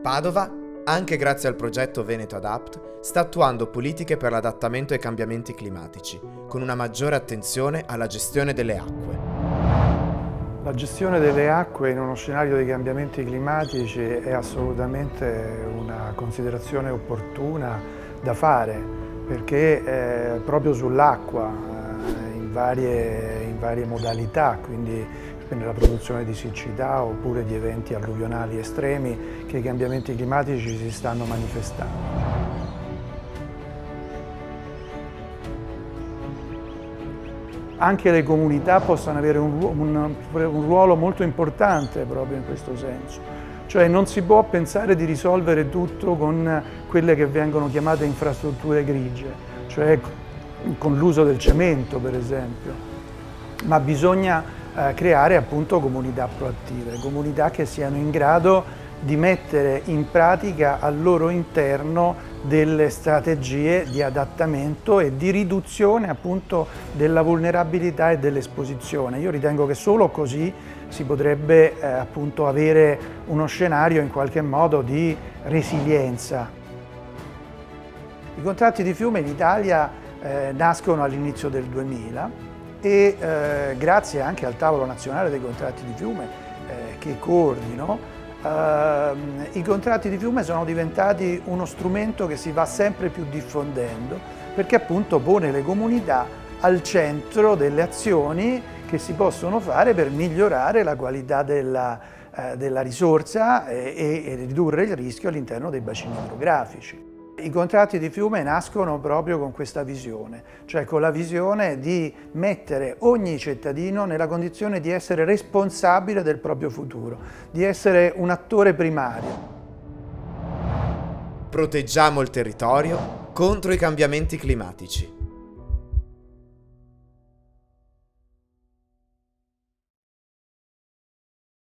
Padova, anche grazie al progetto Veneto Adapt, sta attuando politiche per l'adattamento ai cambiamenti climatici, con una maggiore attenzione alla gestione delle acque. La gestione delle acque in uno scenario di cambiamenti climatici è assolutamente una considerazione opportuna da fare, perché proprio sull'acqua in varie modalità, quindi nella produzione di siccità oppure di eventi alluvionali estremi, che i cambiamenti climatici si stanno manifestando. Anche le comunità possono avere un ruolo molto importante proprio in questo senso. Cioè non si può pensare di risolvere tutto con quelle che vengono chiamate infrastrutture grigie, cioè con l'uso del cemento per esempio, ma bisogna creare appunto comunità proattive, comunità che siano in grado di mettere in pratica al loro interno delle strategie di adattamento e di riduzione appunto della vulnerabilità e dell'esposizione. Io ritengo che solo così si potrebbe appunto avere uno scenario in qualche modo di resilienza. I contratti di fiume in Italia nascono all'inizio del 2000 e grazie anche al tavolo nazionale dei contratti di fiume che coordino, i contratti di fiume sono diventati uno strumento che si va sempre più diffondendo, perché appunto pone le comunità al centro delle azioni che si possono fare per migliorare la qualità della risorsa e ridurre il rischio all'interno dei bacini idrografici. I contratti di fiume nascono proprio con questa visione, cioè con la visione di mettere ogni cittadino nella condizione di essere responsabile del proprio futuro, di essere un attore primario. Proteggiamo il territorio contro i cambiamenti climatici.